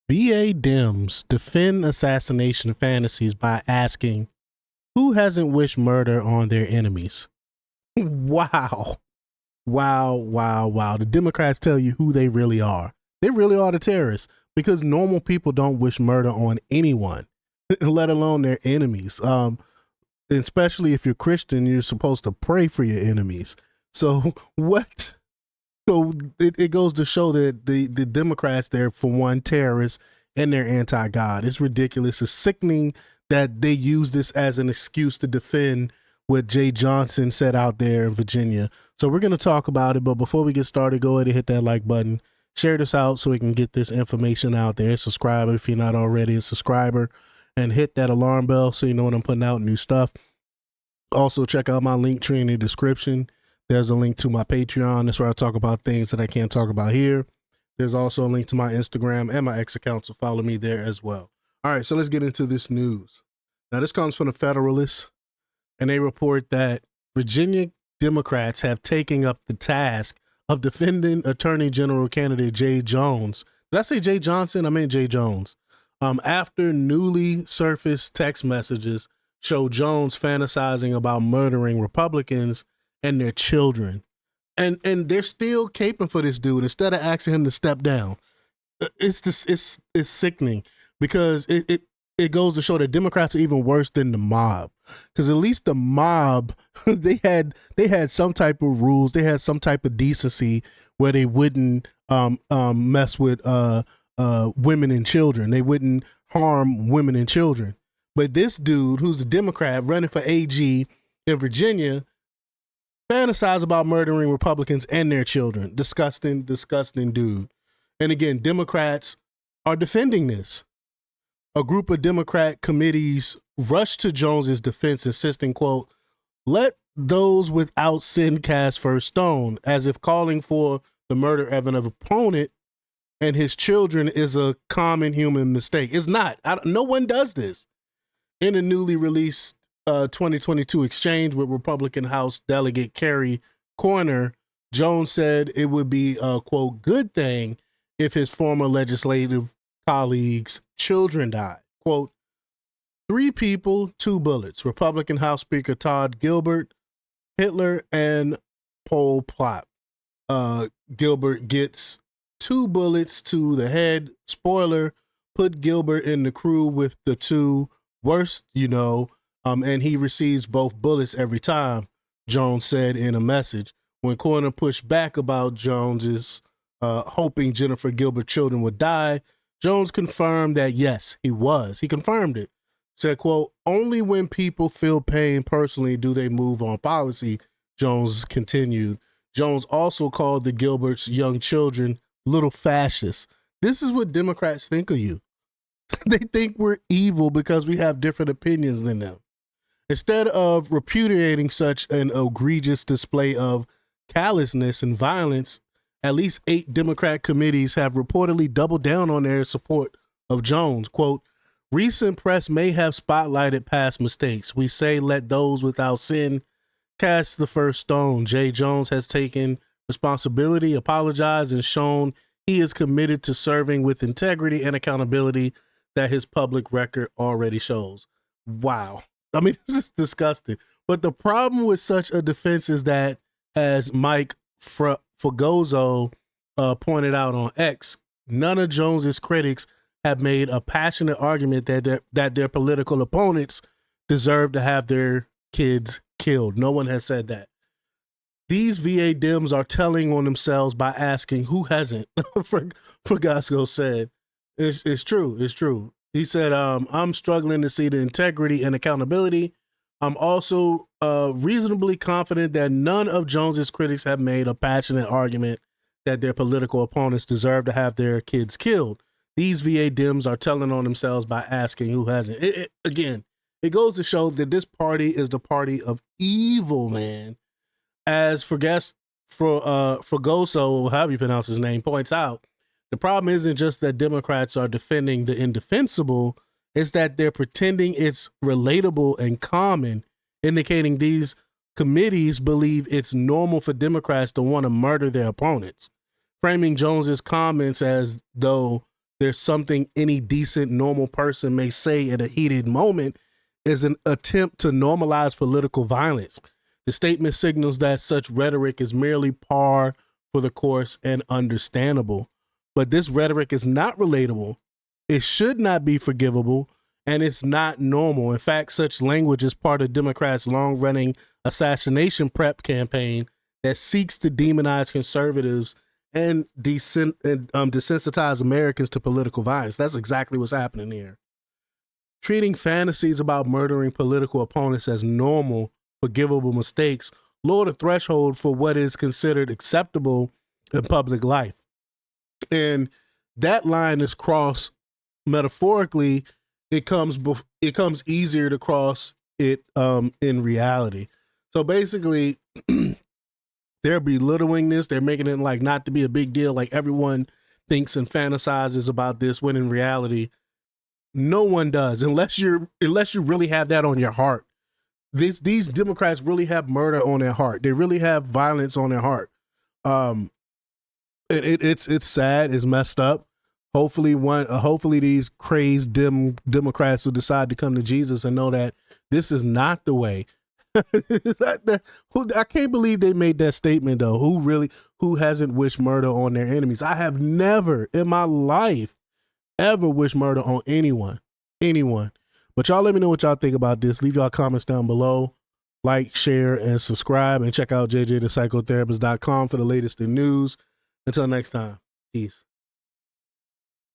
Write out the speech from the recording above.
BA Dems defend assassination fantasies by asking, who hasn't wished murder on their enemies? Wow. Wow. The Democrats tell you who they really are. They really are the terrorists because normal people don't wish murder on anyone, let alone their enemies. Especially if you're Christian, you're supposed to pray for your enemies. So what? So it goes to show that the Democrats, they're for one terrorists and they're anti-God. It's ridiculous. It's sickening that they use this as an excuse to defend what Jay Johnson said out there in Virginia. So we're going to talk about it. But before we get started, go ahead and hit that like button. Share this out so we can get this information out there. Subscribe if you're not already a subscriber. And hit that alarm bell so you know when I'm putting out new stuff. Also, check out my link tree in the description. There's a link to my Patreon. That's where I talk about things that I can't talk about here. There's also a link to my Instagram and my X account, so follow me there as well. All right, so let's get into this news. Now, this comes from the Federalist, and they report that Virginia Democrats have taken up the task of defending Attorney General candidate Jay Jones. Did I say Jay Johnson? I meant Jay Jones. After newly surfaced text messages show Jones fantasizing about murdering Republicans and their children. And they're still caping for this dude instead of asking him to step down. It's sickening because it goes to show that Democrats are even worse than the mob. Because at least the mob, they had some type of rules, they had some type of decency where they wouldn't mess with women and children. They wouldn't harm women and children. But this dude, who's a Democrat running for AG in Virginia, fantasize about murdering Republicans and their children. Disgusting dude. And again, Democrats are defending this. A group of Democrat committees rushed to Jones's defense, insisting, quote, let those without sin cast first stone, as if calling for the murder of an opponent and his children is a common human mistake. It's not. No one does this. In a newly released 2022 exchange with Republican House Delegate Kerry Corner, Jones said it would be a, quote, good thing if his former legislative colleagues' children died. Quote, 3 people, 2 bullets. Republican House Speaker Todd Gilbert, Hitler, and Pol Pot. Gilbert gets 2 bullets to the head. Spoiler, put Gilbert in the crew with the 2 worst, and he receives both bullets every time, Jones said in a message. When Corner pushed back about Jones's hoping Jennifer Gilbert's children would die, Jones confirmed that yes, he was. He confirmed it. Said, quote, only when people feel pain personally do they move on policy, Jones continued. Jones also called the Gilberts' young children little fascists. This is what Democrats think of you. They think we're evil because we have different opinions than them. Instead of repudiating such an egregious display of callousness and violence, at least 8 Democrat committees have reportedly doubled down on their support of Jones. Quote, recent press may have spotlighted past mistakes. We say let those without sin cast the first stone. Jay Jones has taken responsibility, apologized, and shown he is committed to serving with integrity and accountability that his public record already shows. Wow. I mean, this is disgusting. But the problem with such a defense is that, as Mike Fogozzo pointed out on X, none of Jones's critics have made a passionate argument that their political opponents deserve to have their kids killed. No one has said that. These VA Dems are telling on themselves by asking who hasn't, Fogozzo said. It's true. He said, I'm struggling to see the integrity and accountability. I'm also reasonably confident that none of Jones's critics have made a passionate argument that their political opponents deserve to have their kids killed. These VA Dems are telling on themselves by asking who hasn't. Again, it goes to show that this party is the party of evil, man. As Fogozzo, however you pronounce his name, points out, the problem isn't just that Democrats are defending the indefensible, it's that they're pretending it's relatable and common, indicating these committees believe it's normal for Democrats to want to murder their opponents, framing Jones's comments as though there's something any decent, normal person may say in a heated moment is an attempt to normalize political violence. The statement signals that such rhetoric is merely par for the course and understandable. But this rhetoric is not relatable. It should not be forgivable, and it's not normal. In fact, such language is part of Democrats' long-running assassination prep campaign that seeks to demonize conservatives and desensitize Americans to political violence. That's exactly what's happening here. Treating fantasies about murdering political opponents as normal, forgivable mistakes lower the threshold for what is considered acceptable in public life. And that line is crossed metaphorically. It comes easier to cross it in reality. So basically, they're belittling this. They're making it like not to be a big deal. Like everyone thinks and fantasizes about this, when in reality, no one does, unless you really have that on your heart. These Democrats really have murder on their heart. They really have violence on their heart. It's sad. It's messed up. Hopefully these crazed Democrats will decide to come to Jesus and know that this is not the way. I can't believe they made that statement though. Who hasn't wished murder on their enemies? I have never in my life ever wished murder on anyone. But y'all let me know what y'all think about this. Leave y'all comments down below. Like, share, and subscribe, and check out jjthepsychotherapist.com for the latest in news. Until next time, peace.